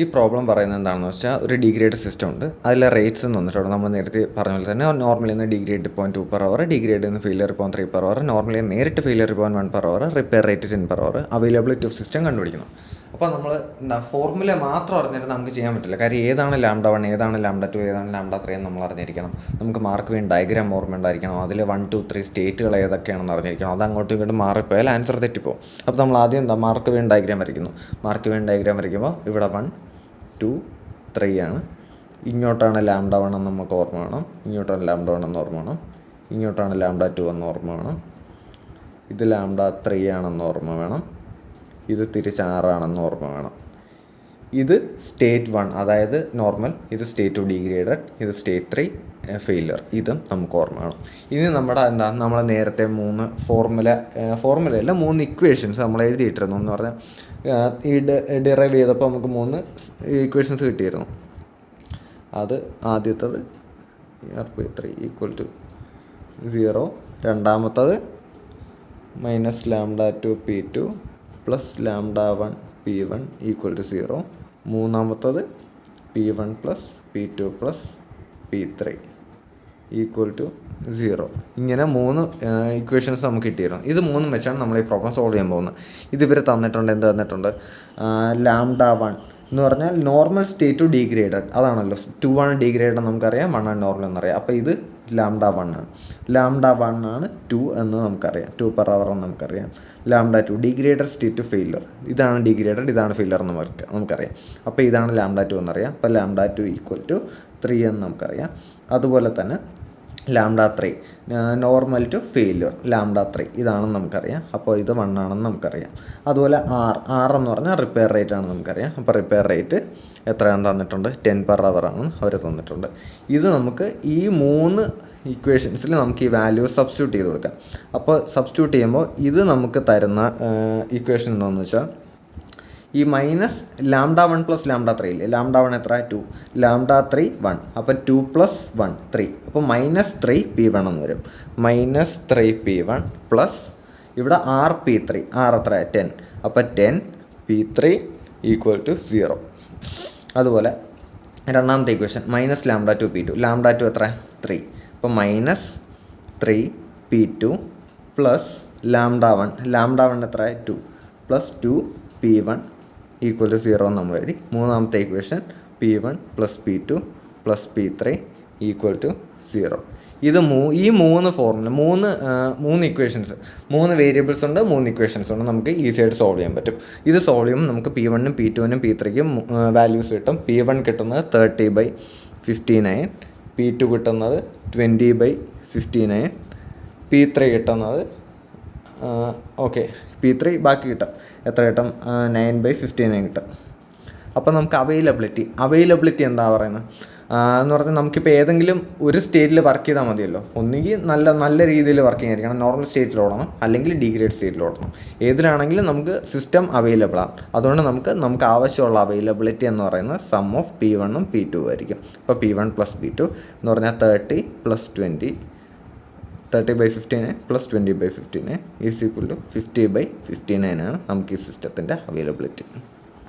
ഈ പ്രോബ്ലം പറയുന്നത് എന്താണെന്ന് വെച്ചാൽ ഒരു ഡിഗ്രേഡ് സിസ്റ്റം ഉണ്ട്. അതിലെ റേറ്റ്സ് തന്നിട്ടുണ്ട്. നമ്മൾ നേരത്തെ പറഞ്ഞ പോലെ തന്നെ നോർമലിൽ നിന്ന് ഡിഗ്രേഡ് 0.2 per hour, ഡിഗ്രേഡിൽ നിന്ന് ഫെയിലിയർ 0.3 per hour, നോർമലിൽ നേരിട്ട് failure 0.1 per hour, repair rate 10 per hour, availability of system കണ്ടുപിടിക്കണം. അപ്പോൾ നമ്മൾ ഫോർമുല മാത്രം അറിഞ്ഞിട്ട് നമുക്ക് ചെയ്യാൻ പറ്റില്ല. കാര്യം ഏതാണ് λ1, ഏതാണ് λ2, ഏതാണ് λ3 എന്ന് നമ്മൾ അറിഞ്ഞിരിക്കണം. നമുക്ക് മാർക്ക് വേണ്ടി ഡയഗ്രാം ഓർമ്മ ഉണ്ടായിരിക്കണം. അതിൽ 1, 2, 3 സ്റ്റേറ്റുകൾ ഏതൊക്കെയാണെന്ന് അറിഞ്ഞിരിക്കണം. അത് അങ്ങോട്ടും ഇങ്ങോട്ടും മാറിപ്പോയാൽ ആൻസർ തെറ്റിപ്പോവും. അപ്പോൾ നമ്മൾ ആദ്യം മാർക്ക് വേണ്ടി ഡയഗ്രാം വരയ്ക്കുന്നു. മാർക്ക് വേണ്ടി ഡയഗ്രാം വരയ്ക്കുമ്പോൾ ഇവിടെ 1, 2, 3 ആണ്. ഇങ്ങോട്ടാണ് λ1 എന്ന് നമുക്ക് ഓർമ്മ വേണം. ഇങ്ങോട്ടാണ് λ1 എന്ന് ഓർമ്മ വേണം. ഇങ്ങോട്ടാണ് λ2 എന്ന് ഓർമ്മ വേണം. ഇത് λ3 ആണെന്ന് ഓർമ്മ വേണം. ഇത് തിരിച്ച് 6 ആണെന്ന് ഓർമ്മ വേണം. ഇത് സ്റ്റേറ്റ് 1 അതായത് നോർമൽ, ഇത് സ്റ്റേറ്റ് 2 ഡിഗ്രേഡഡ്, ഇത് സ്റ്റേറ്റ് 3 ഫെയിലിയർ. ഇതും നമുക്ക് ഓർമ്മ വേണം. ഇനി നമ്മൾ നേരത്തെ 3 ഫോർമുലയല്ല 3 ഇക്വേഷൻസ് നമ്മൾ എഴുതിയിട്ടിരുന്നു എന്ന് പറഞ്ഞാൽ ഈ ഡിറൈവ് ചെയ്തപ്പോൾ നമുക്ക് 3 ഇക്വേഷൻസ് കിട്ടിയിരുന്നു. അത് ആദ്യത്തത് RP3 = 0, രണ്ടാമത്തത് -λ2 P2 + λ1 P1 = 0, മൂന്നാമത്തത് P1 + P2 + P3 = 0. ഇങ്ങനെ 3 ഇക്വേഷൻസ് നമുക്ക് കിട്ടിയിരുന്നു. ഇത് 3 വെച്ചാണ് നമ്മൾ ഈ പ്രോബ്ലം സോൾവ് ചെയ്യാൻ പോകുന്നത്. ഇതിവർ തന്നിട്ടുണ്ട്. എന്ത് തന്നിട്ടുണ്ട്? λ1 എന്ന് പറഞ്ഞാൽ നോർമൽ സ്റ്റേറ്റ് 2 ഡിഗ്രേഡഡ്, അതാണല്ലോ. 2 ആണ് ഡിഗ്രേഡഡ് നമുക്കറിയാം, 1 ആണ് നോർമൽ എന്നറിയാം. അപ്പോൾ ഇത് λ1 ആണ്. λ1 ആണ് 2 എന്ന് നമുക്കറിയാം, 2 per hour എന്ന് നമുക്കറിയാം. λ2 ഡിഗ്രേഡഡ് സ്റ്റേറ്റ് ഫെയിലർ, ഇതാണ് ഡിഗ്രേഡഡ്, ഇതാണ് ഫെയിലർ എന്ന് നമുക്കറിയാം. അപ്പോൾ ഇതാണ് λ2 എന്നറിയാം. അപ്പോൾ λ2 = 3 എന്ന് നമുക്കറിയാം. അതുപോലെ തന്നെ λ3 നോർമൽ ടു ഫെയിലിയർ, λ3 ഇതാണെന്ന് നമുക്കറിയാം. അപ്പോൾ ഇത് 1 ആണെന്ന് നമുക്കറിയാം. അതുപോലെ R എന്ന് പറഞ്ഞാൽ റിപ്പയർ റേറ്റ് ആണെന്ന് നമുക്കറിയാം. അപ്പോൾ റിപ്പയർ റേറ്റ് എത്രയാണെന്ന് തന്നിട്ടുണ്ട്? 10 per hour ആണ് അവർ തന്നിട്ടുണ്ട്. ഇത് നമുക്ക് ഈ 3 ഇക്വേഷൻസിൽ നമുക്ക് ഈ വാല്യൂ സബ്സ്റ്റിറ്റ്യൂട്ട് ചെയ്ത് കൊടുക്കാം. അപ്പോൾ സബ്സ്റ്റിറ്റ്യൂട്ട് ചെയ്യുമ്പോൾ ഇത് നമുക്ക് തരുന്ന ഇക്വേഷൻ എന്താണെന്ന് വെച്ചാൽ ഈ -λ1 + λ3 ഇല്ലേ, λ1 എത്ര? 2, λ3 1, അപ്പോൾ 2 + 1 3, അപ്പോൾ -3 P1 എന്ന് വരും. -3 P1 പ്ലസ് ഇവിടെ RP3, R എത്ര? 10, അപ്പോൾ 10 P3 = 0. അതുപോലെ രണ്ടാമത്തെ ഇക്വേഷൻ -λ2 P2, λ2 എത്ര? 3, അപ്പോൾ -3 P2 പ്ലസ് λ1 എത്ര? 2 + 2 P1 = 0 നമ്മൾ എഴുതി. മൂന്നാമത്തെ ഇക്വേഷൻ P1 + P2 + P3 = 0. ഇത് ഈ 3 ഫോർമുല 3 ഇക്വേഷൻസ്, 3 വേരിയബിൾസ് ഉണ്ട്, 3 ഇക്വേഷൻസ് ഉണ്ട്. നമുക്ക് ഈസി ആയിട്ട് സോൾവ് ചെയ്യാൻ പറ്റും. ഇത് സോൾവ് ചെയ്യുമ്പോൾ നമുക്ക് P1-നും P2-നും P3-ക്കും വാല്യൂസ് കിട്ടും. P1 കിട്ടുന്നത് 30/59, P2 കിട്ടുന്നത് 20/59, P3 കിട്ടുന്നത് P3 ബാക്കി കിട്ടും. എത്ര കിട്ടും? 9/59 കിട്ടും. അപ്പോൾ നമുക്ക് അവൈലബിലിറ്റി എന്താ പറയുന്നത് എന്ന് പറഞ്ഞാൽ നമുക്കിപ്പോൾ ഏതെങ്കിലും ഒരു സ്റ്റേറ്റിൽ വർക്ക് ചെയ്താൽ മതിയല്ലോ. ഒന്നുകിൽ നല്ല രീതിയിൽ വർക്കിംഗ് ആയിരിക്കണം, നോർമൽ സ്റ്റേറ്റിൽ ഓടണം, അല്ലെങ്കിൽ ഡിഗ്രേഡ് സ്റ്റേറ്റിൽ ഓടണം. ഏതിലാണെങ്കിലും നമുക്ക് സിസ്റ്റം അവൈലബിൾ ആണ്. അതുകൊണ്ട് നമുക്ക് ആവശ്യമുള്ള അവൈലബിലിറ്റി എന്ന് പറയുന്നത് സം ഓഫ് P1-ഉം P2 ആയിരിക്കും. ഇപ്പോൾ P1 + P2 എന്ന് പറഞ്ഞാൽ 30 + 20, 30/59 + 20/59 = 50/59 ആണ് നമുക്ക് ഈ സിസ്റ്റത്തിൻ്റെ അവൈലബിലിറ്റി.